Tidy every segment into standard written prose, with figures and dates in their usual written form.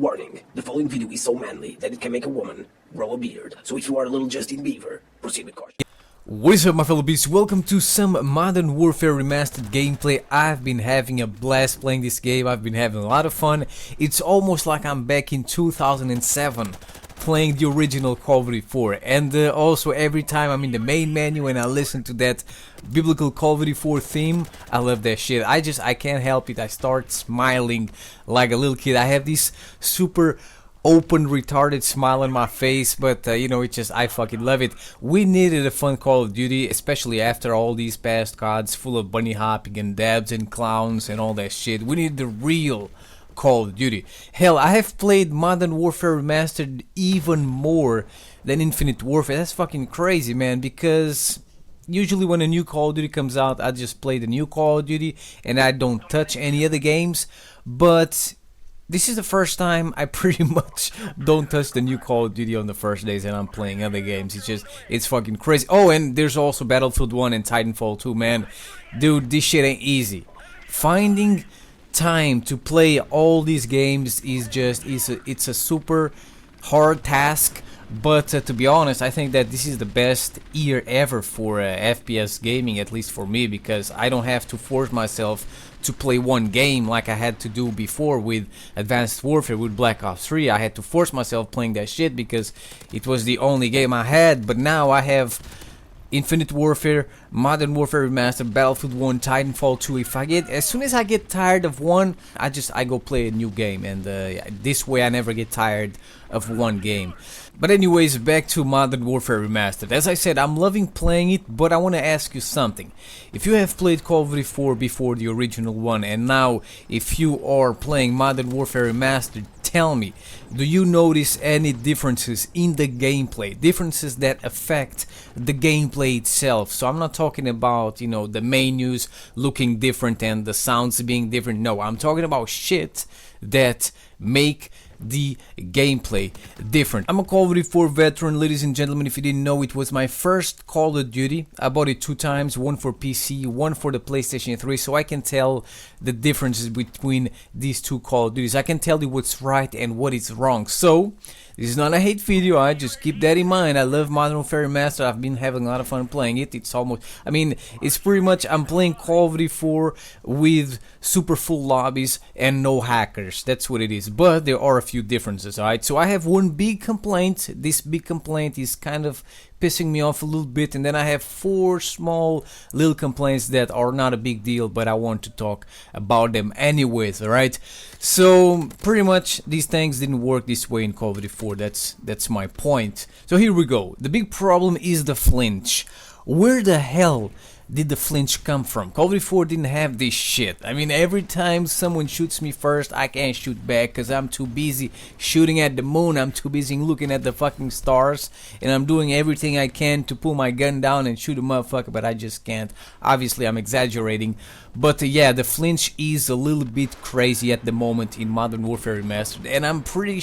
Warning, the following video is so manly that it can make a woman grow a beard. So if you are a little Justin Bieber, proceed with caution. What is up, my fellow beasts? Welcome to some Modern Warfare Remastered gameplay. I've been having a blast playing this game. I've been having a lot of fun. It's almost like I'm back in 2007 playing the original Call of Duty 4. And also every time I'm in the main menu and I listen to that biblical Call of Duty 4 theme, I love that shit. I can't help it. I start smiling like a little kid. I have this super open retarded smile on my face, but you know, it's just, I fucking love it. We needed a fun Call of Duty, especially after all these past CODs full of bunny hopping and dabs and clowns and all that shit. We needed the real Call of Duty. Hell, I have played Modern Warfare Remastered even more than Infinite Warfare. That's fucking crazy, man, because usually when a new Call of Duty comes out, I just play the new Call of Duty and I don't touch any other games. But this is the first time I pretty much don't touch the new Call of Duty on the first days and I'm playing other games. It's fucking crazy. Oh, and there's also Battlefield 1 and Titanfall 2, man. Dude, this shit ain't easy. Finding time to play all these games is just, it's a super hard task. But to be honest, I think that this is the best year ever for FPS gaming, at least for me, because I don't have to force myself to play one game like I had to do before with Advanced Warfare, with Black Ops 3. I had to force myself playing that shit because it was the only game I had. But now I have Infinite Warfare, Modern Warfare Remastered, Battlefield 1, Titanfall 2. As soon as I get tired of one, I go play a new game, and this way I never get tired of one game. But anyways, back to Modern Warfare Remastered. As I said, I'm loving playing it, but I want to ask you something. If you have played Call of Duty 4 before the original one, and now if you are playing Modern Warfare Remastered, tell me, do you notice any differences in the gameplay? Differences that affect the gameplay itself? So I'm not talking about, you know, the menus looking different and the sounds being different. No, I'm talking about shit that make the gameplay different. I'm a Call of Duty 4 veteran, ladies and gentlemen. If you didn't know, it was my first Call of Duty. I bought it 2 times, one for PC, one for the PlayStation 3, so I can tell the differences between these two Call of Duties. I can tell you what's right and what is wrong. So this is not a hate video, I just keep that in mind. I love Modern Warfare Remastered. I've been having a lot of fun playing it. It's almost, I mean, it's pretty much, I'm playing Call of Duty 4 with super full lobbies and no hackers. That's what it is. But there are a few differences, alright? So I have one big complaint. This big complaint is kind of pissing me off a little bit, and then I have 4 small little complaints that are not a big deal, but I want to talk about them anyways, alright? So pretty much these things didn't work this way in Call of Duty 4. That's my point. So here we go. The big problem is the flinch. Where the hell did the flinch come from? Call of Duty 4 didn't have this shit. I mean, every time someone shoots me first, I can't shoot back because I'm too busy shooting at the moon. I'm too busy looking at the fucking stars, and I'm doing everything I can to pull my gun down and shoot a motherfucker, but I just can't. Obviously, I'm exaggerating. But yeah, the flinch is a little bit crazy at the moment in Modern Warfare Remastered, and I'm pretty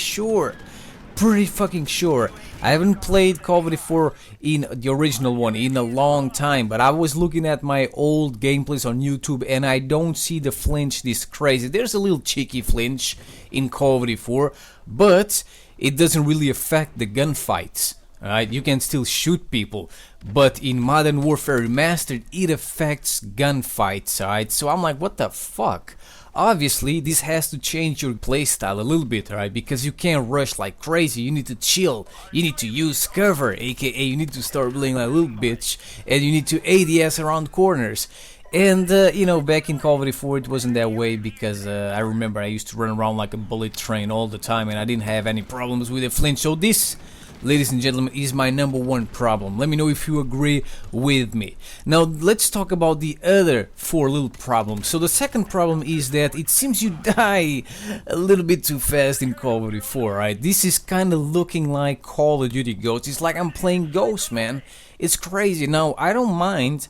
fucking sure. I haven't played Call of Duty 4 in the original one in a long time, but I was looking at my old gameplays on YouTube and I don't see the flinch this crazy. There's a little cheeky flinch in Call of Duty 4, but it doesn't really affect the gunfights. Alright, you can still shoot people, but in Modern Warfare Remastered it affects gunfights, alright? So I'm like, what the fuck? Obviously, this has to change your playstyle a little bit, right? Because you can't rush like crazy, you need to chill, you need to use cover, aka you need to start playing like a little bitch, and you need to ADS around corners. And, you know, back in Call of Duty 4 it wasn't that way because I remember I used to run around like a bullet train all the time and I didn't have any problems with the flinch. So this, ladies and gentlemen, is my #1 problem. Let me know if you agree with me. Now let's talk about the other 4 little problems. So the second problem is that it seems you die a little bit too fast in Call of Duty 4, right? This is kind of looking like Call of Duty Ghosts. It's like I'm playing Ghosts, man. It's crazy. Now I don't mind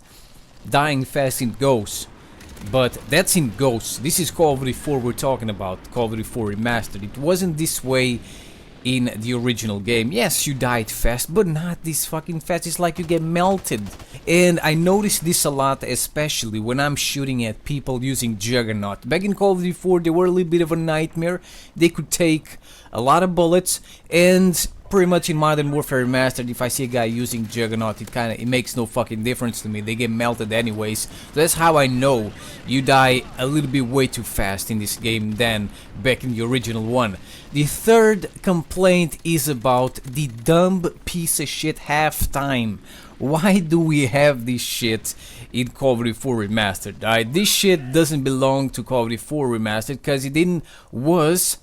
dying fast in Ghosts, but that's in Ghosts. This is Call of Duty 4 we're talking about, Call of Duty 4 Remastered. It wasn't this way in the original game. Yes, you died fast, but not this fucking fast. It's like you get melted. And I noticed this a lot, especially when I'm shooting at people using Juggernaut. Back in Call of Duty 4, they were a little bit of a nightmare. They could take a lot of bullets, and pretty much in Modern Warfare Remastered, if I see a guy using Juggernaut, it makes no fucking difference to me. They get melted anyways. So that's how I know you die a little bit way too fast in this game than back in the original one. The third complaint is about the dumb piece of shit halftime. Why do we have this shit in Call of Duty 4 Remastered? Alright, this shit doesn't belong to Call of Duty 4 Remastered because it was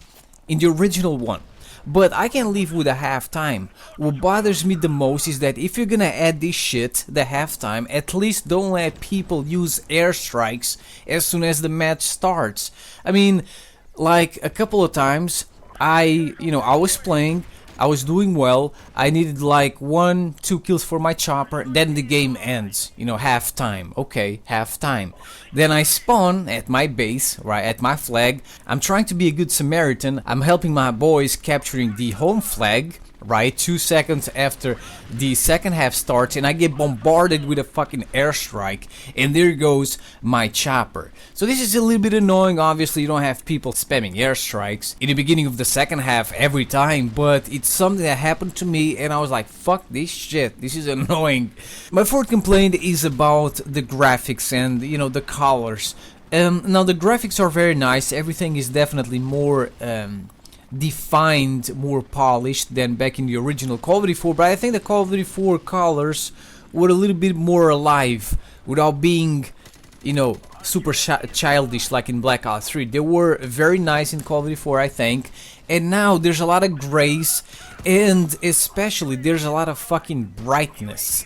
in the original one. But I can live with a halftime. What bothers me the most is that if you're gonna add this shit, the halftime, at least don't let people use airstrikes as soon as the match starts. I mean, like a couple of times, I was playing, I was doing well, I needed like 1-2 kills for my chopper, then the game ends, halftime, okay, halftime. Then I spawn at my base, right, at my flag, I'm trying to be a good Samaritan, I'm helping my boys capturing the home flag, right, 2 seconds after the second half starts, and I get bombarded with a fucking airstrike, and there goes my chopper. So this is a little bit annoying. Obviously you don't have people spamming airstrikes in the beginning of the second half every time, but it's something that happened to me and I was like, fuck this shit, this is annoying. My fourth complaint is about the graphics and the colors. Now the graphics are very nice, everything is definitely more defined, more polished than back in the original Call of Duty 4, but I think the Call of Duty 4 colors were a little bit more alive without being, super childish like in Black Ops 3. They were very nice in Call of Duty 4, I think, and now there's a lot of grays, and especially there's a lot of fucking brightness.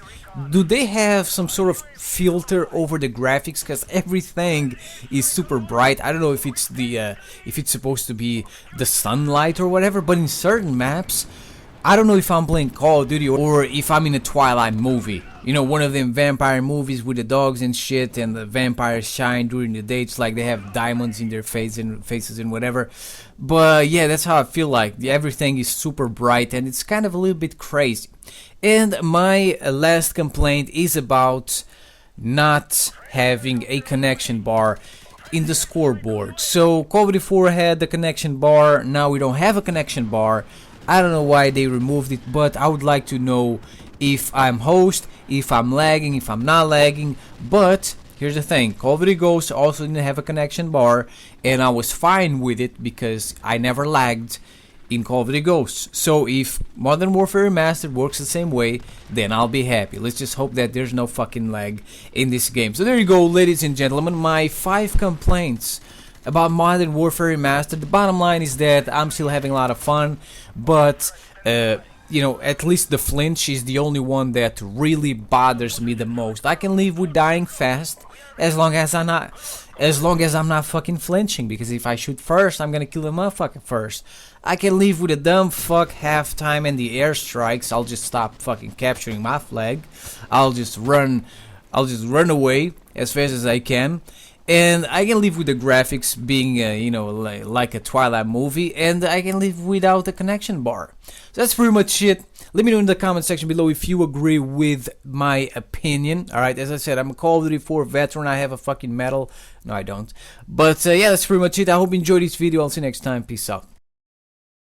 Do they have some sort of filter over the graphics? Because everything is super bright. I don't know if it's supposed to be the sunlight or whatever, but in certain maps, I don't know if I'm playing Call of Duty or if I'm in a Twilight movie. One of them vampire movies with the dogs and shit, and the vampires shine during the day. It's like they have diamonds in their faces and whatever. But yeah, that's how I feel like. Everything is super bright and it's kind of a little bit crazy. And my last complaint is about not having a connection bar in the scoreboard. So Call of Duty 4 had the connection bar, now we don't have a connection bar. I don't know why they removed it, but I would like to know if I'm host, if I'm lagging, if I'm not lagging. But here's the thing, Call of Duty Ghosts also didn't have a connection bar, and I was fine with it because I never lagged in Call of Duty Ghosts. So if Modern Warfare Remastered works the same way, then I'll be happy. Let's just hope that there's no fucking lag in this game. So there you go, ladies and gentlemen, my 5 complaints about Modern Warfare Remastered. The bottom line is that I'm still having a lot of fun, but at least the flinch is the only one that really bothers me the most. I can live with dying fast as long as I'm not fucking flinching, because if I shoot first, I'm gonna kill the motherfucker first. I can live with a dumb fuck halftime and the airstrikes. I'll just stop fucking capturing my flag. I'll just run away as fast as I can. And I can live with the graphics being, like a Twilight movie, and I can live without a connection bar. So that's pretty much it. Let me know in the comment section below if you agree with my opinion. Alright, as I said, I'm a Call of Duty 4 veteran. I have a fucking medal. No, I don't. But yeah, that's pretty much it. I hope you enjoyed this video. I'll see you next time. Peace out.